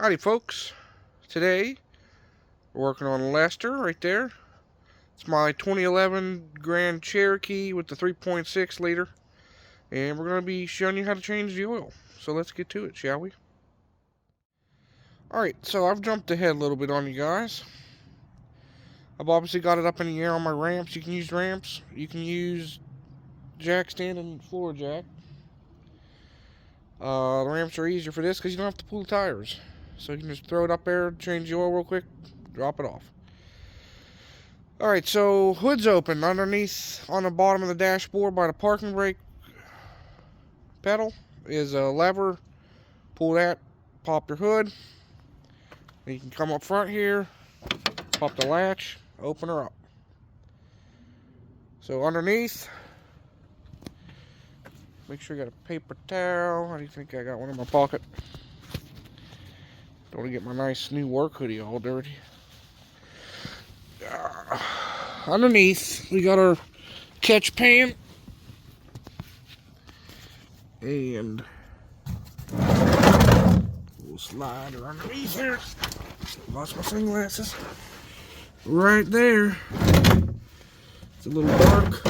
Howdy folks, today we're working on Lester right there. It's my 2011 Grand Cherokee with the 3.6 liter, and we're going to be showing you how to change the oil. So let's get to it, shall we? Alright, so I've jumped ahead a little bit on you guys. I've obviously got it up in the air on my ramps. You can use ramps, you can use jack stand and floor jack. The ramps are easier for this because you don't have to pull the tires. So you can just throw it up there, change the oil real quick, drop it off. Alright, so hood's open. Underneath on the bottom of the dashboard by the parking brake pedal is a lever. Pull that, pop your hood. And you can come up front here, pop the latch, open her up. So underneath, make sure you got a paper towel. How do you think I got one in my pocket? Don't want to get my nice new work hoodie all dirty. Underneath, we got our catch pan. And we'll slide her underneath here. Lost my sunglasses. Right there. It's a little dark.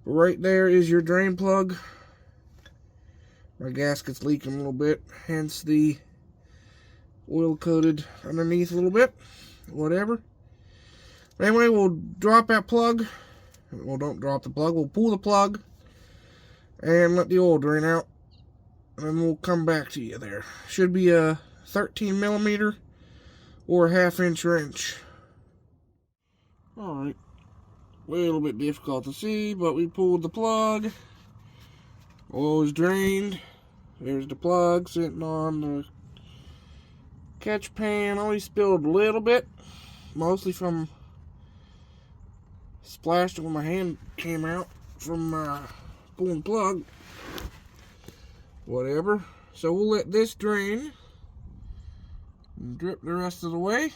Right there is your drain plug. My gasket's leaking a little bit, hence the oil coated underneath a little bit. Whatever. Anyway, we'll drop that plug. Well, don't drop the plug. We'll pull the plug and let the oil drain out. And then we'll come back to you there. Should be a 13 millimeter or a 1/2 wrench. Alright. A little bit difficult to see, but we pulled the plug. Oil is drained. There's the plug sitting on the catch pan. Only spilled a little bit. Mostly from splashed when my hand came out from pulling the plug. Whatever. So we'll let this drain and drip the rest of the way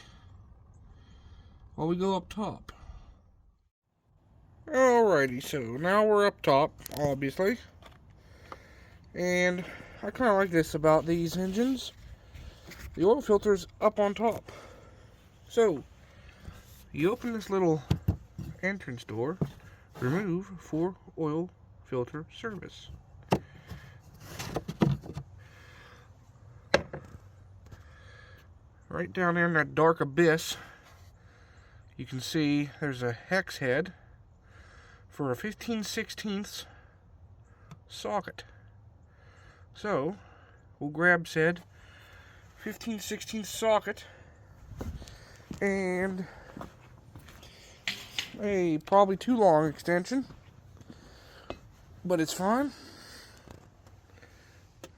while we go up top. Alrighty, so now we're up top, obviously. And I kind of like this about these engines. The oil filter's up on top. So, you open this little entrance door, remove for oil filter service. Right down there in that dark abyss, you can see there's a hex head for a 15/16 socket. So, we'll grab said 15/16 socket and a probably too long extension, but it's fine.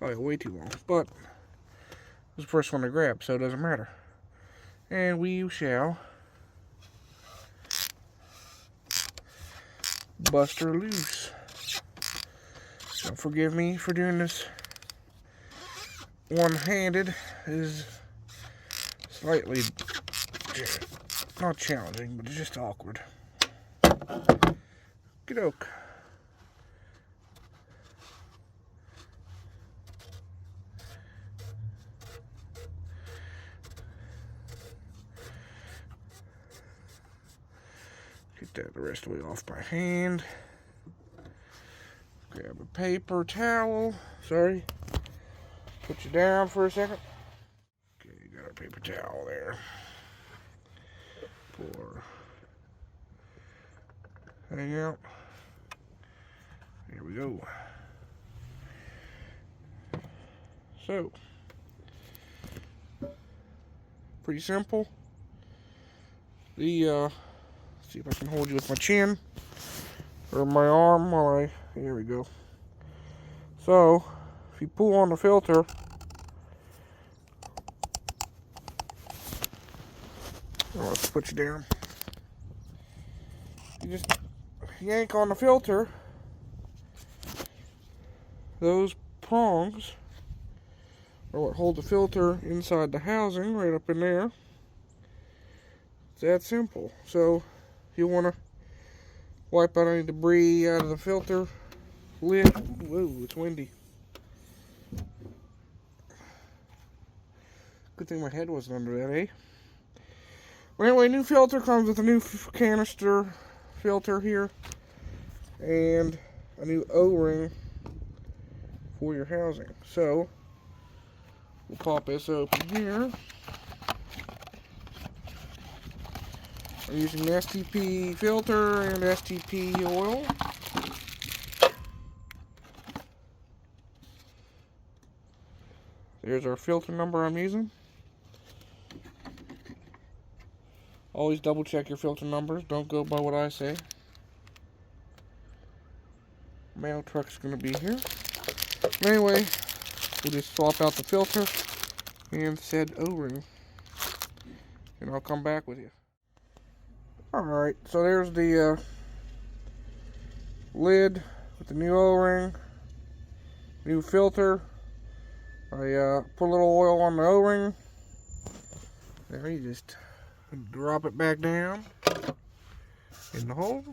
Oh yeah, way too long, but it was the first one to grab, so it doesn't matter. And we shall bust her loose. Don't forgive me for doing this one-handed. It is slightly not challenging, but it's just awkward. Okey-doke. Get that the rest of the way off by hand. Grab a paper towel. Sorry. Put you down for a second. Okay, you got our paper towel there. Pour hang out. Here we go. So, pretty simple. See if I can hold you with my chin or my arm while here we go. So, if you pull on the filter, let's put you down. You just yank on the filter. Those prongs are what hold the filter inside the housing, right up in there. It's that simple. So, if you want to wipe out any debris out of the filter lid. Whoa, it's windy. Good thing my head wasn't under that, eh? Well, anyway, new filter comes with a new canister filter here. And a new O-ring for your housing. So, we'll pop this open here. I'm using STP filter and STP oil. There's our filter number I'm using. Always double check your filter numbers. Don't go by what I say. Mail truck's gonna be here. Anyway, we'll just swap out the filter and said O-ring. And I'll come back with you. Alright, so there's the lid with the new O-ring, new filter. I put a little oil on the O-ring. There, you just drop it back down in the hole.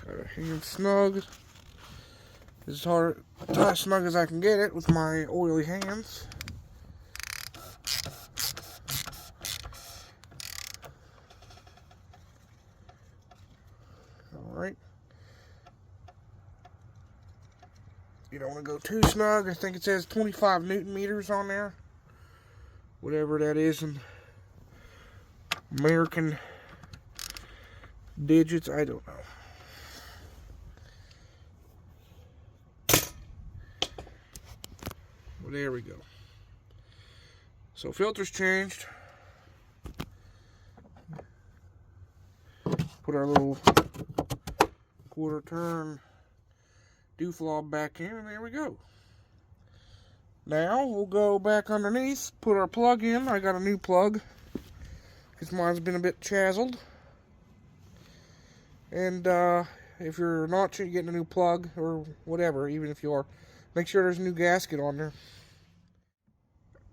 Got it hand snug. As hard, as snug as I can get it with my oily hands. Alright. You don't want to go too snug. I think it says 25 Newton meters on there. Whatever that is in American digits, I don't know. Well, there we go. So filter's changed. Put our little quarter turn dooflob back in, and there we go. Now we'll go back underneath, put our plug in. I got a new plug because mine's been a bit chazzled. And if you're not getting a new plug or whatever, even if you are, make sure there's a new gasket on there.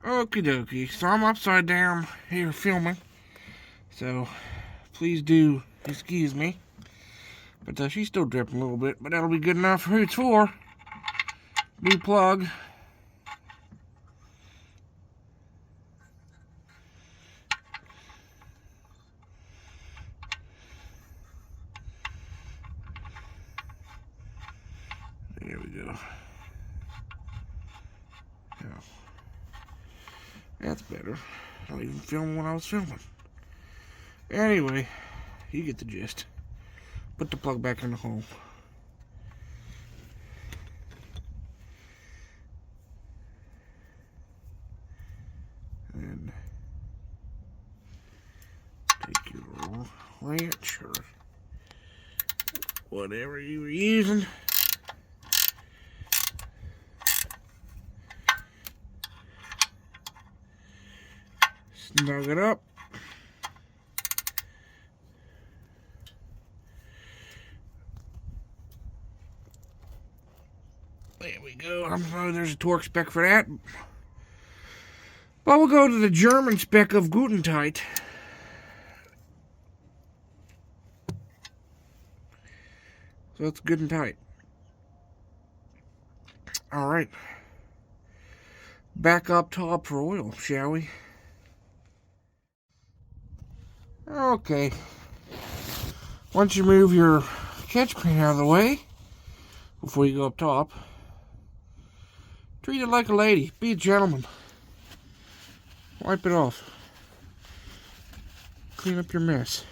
Okie dokie, so I'm upside down here filming, so please do excuse me. But she's still dripping a little bit, but that'll be good enough for who it's for. New plug. There we go. Yeah. That's better. I don't even film when I was filming. Anyway, you get the gist. Put the plug back in the hole. And take your wrench or whatever you were using. Snug it up. There we go. I'm sorry there's a torque spec for that. But we'll go to the German spec of Gutentite. So it's good and tight. Alright. Back up top for oil, shall we? Okay. Once you move your catch pan out of the way, before you go up top, treat it like a lady. Be a gentleman. Wipe it off. Clean up your mess.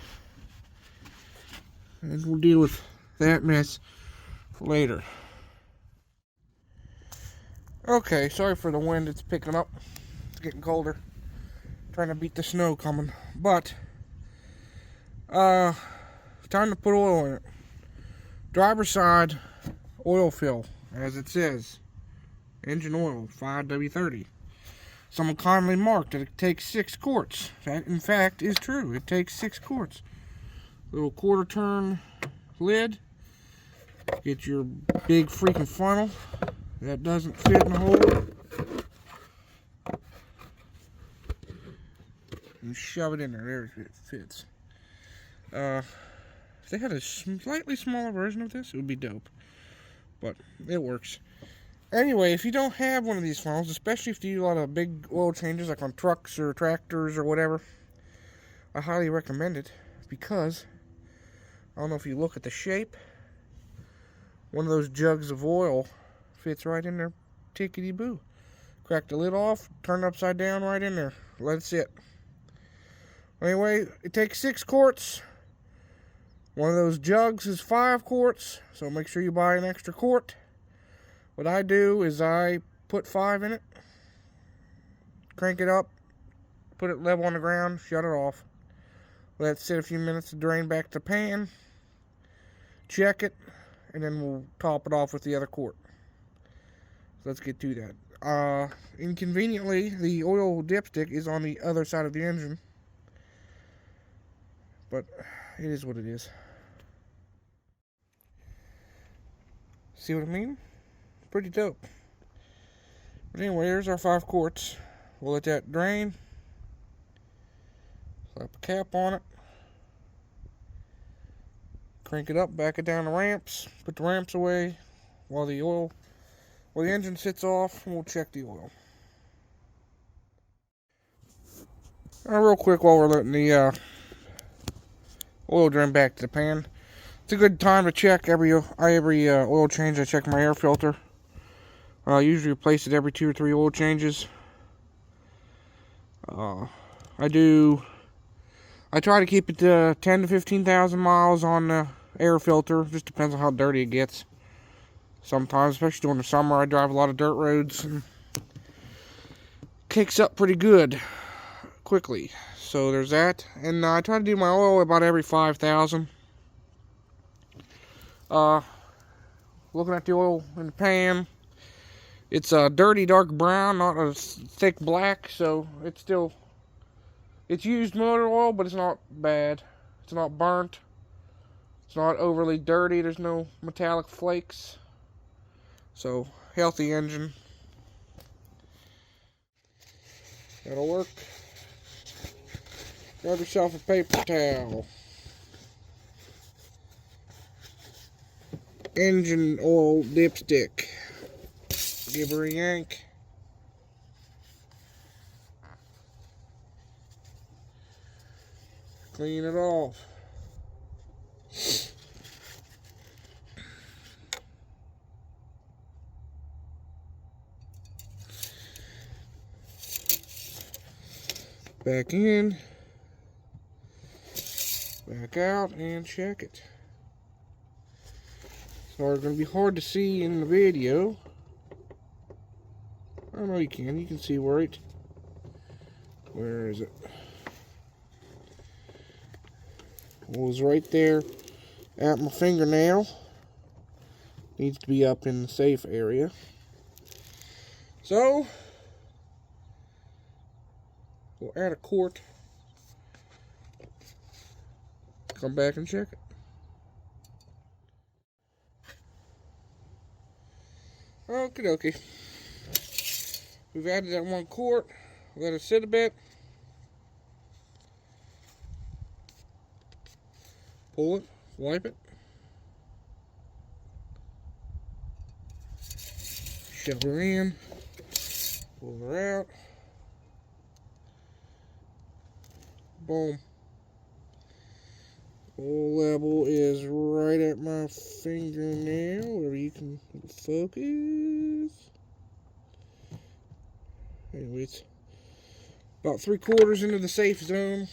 And we'll deal with that mess later. Okay, sorry for the wind. It's picking up. It's getting colder. Trying to beat the snow coming. But, time to put oil in it. Driver's side oil fill, as it says. Engine oil, 5W30. Someone kindly marked that it takes 6 quarts. That, in fact, is true. It takes 6 quarts. Little quarter turn lid. Get your big freaking funnel that doesn't fit in the hole. and shove it in there. There it fits. If they had a slightly smaller version of this, it would be dope. But it works. Anyway, if you don't have one of these funnels, especially if you do a lot of big oil changes like on trucks or tractors or whatever, I highly recommend it because, I don't know if you look at the shape, one of those jugs of oil fits right in there, tickety-boo. Crack the lid off, turn it upside down right in there, let it sit. Anyway, it takes 6 quarts. One of those jugs is 5 quarts, so make sure you buy an extra quart. What I do is I put 5 in it, crank it up, put it level on the ground, shut it off. Let it sit a few minutes to drain back to the pan, check it, and then we'll top it off with the other quart. So let's get to that. Inconveniently, the oil dipstick is on the other side of the engine, but it is what it is. See what I mean? Pretty dope. But anyway, here's our 5 quarts. We'll let that drain. Slap a cap on it. Crank it up, back it down the ramps. Put the ramps away while the engine sits off, and we'll check the oil. Real quick, while we're letting the oil drain back to the pan, it's a good time to check every oil change. I check my air filter. I usually replace it every 2 or 3 oil changes. I try to keep it to 10 to 15,000 miles on the air filter. Just depends on how dirty it gets. Sometimes, especially during the summer, I drive a lot of dirt roads and kicks up pretty good quickly. So there's that. And I try to do my oil about every 5,000. Looking at the oil in the pan, it's a dirty dark brown, not a thick black, so it's used motor oil, but it's not bad. It's not burnt. It's not overly dirty. There's no metallic flakes. So, healthy engine. That'll work. Grab yourself a paper towel. Engine oil dipstick. Give her a yank. Clean it off. Back in. Back out and check it. So it's going to be hard to see in the video. I know you can see where is it? It was right there at my fingernail. Needs to be up in the safe area. So, we'll add a quart. Come back and check it. Okie dokie. We've added that 1 quart. Let it sit a bit. Pull it, wipe it. Shove her in. Pull her out. Boom. Oil level is right at my fingernail, where you can focus. Anyway, it's about 3/4 into the safe zone.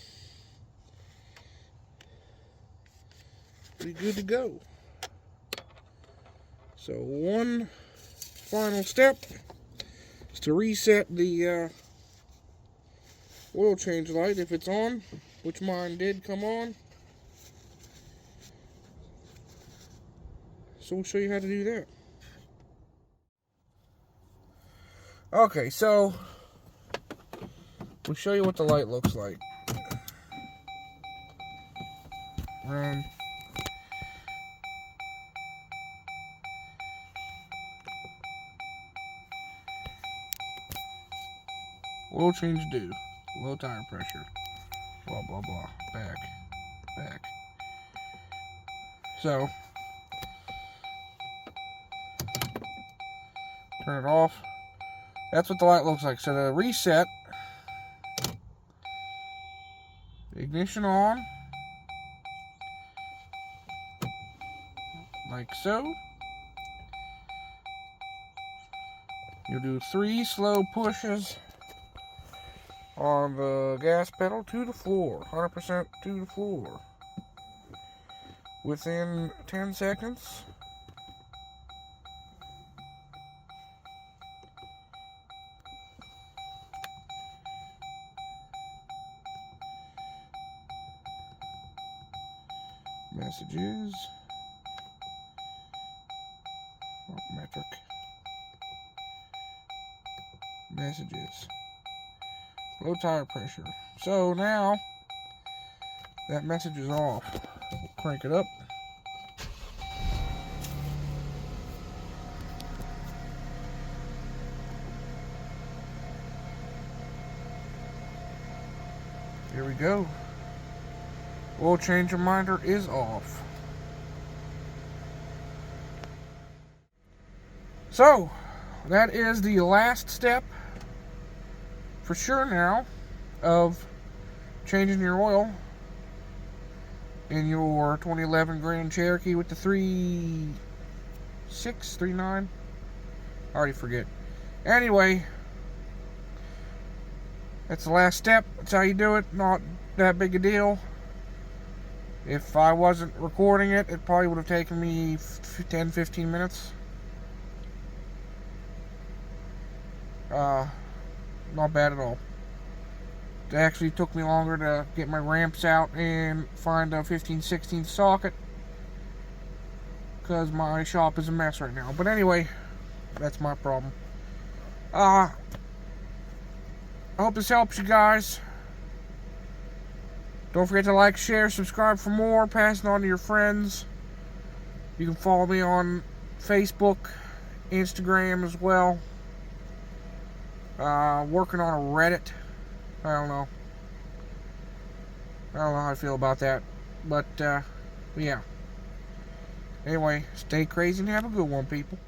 Pretty good to go. So one final step is to reset the oil change light if it's on, which mine did come on. So we'll show you how to do that. Okay, so we'll show you what the light looks like. Run. Oil change due. Low tire pressure. blah, blah, blah. Back. So, turn it off. That's what the light looks like. So to reset, ignition on, like so. You'll do 3 slow pushes on the gas pedal to the floor, 100% to the floor. Within 10 seconds, messages, metric, messages, low tire pressure. So now that message is off. We'll crank it up. Here we go. Oil change reminder is off. So, that is the last step, for sure now, of changing your oil in your 2011 Grand Cherokee with the 3.6, 3.9. I already forget. Anyway, that's the last step. That's how you do it. Not that big a deal. If I wasn't recording it, it probably would have taken me 10-15 minutes. Not bad at all. It actually took me longer to get my ramps out and find a 15/16 socket, because my shop is a mess right now. But anyway, that's my problem. I hope this helps you guys. Don't forget to like, share, subscribe for more. Pass it on to your friends. You can follow me on Facebook, Instagram as well. Working on a Reddit. I don't know how I feel about that. But, yeah. Anyway, stay crazy and have a good one, people.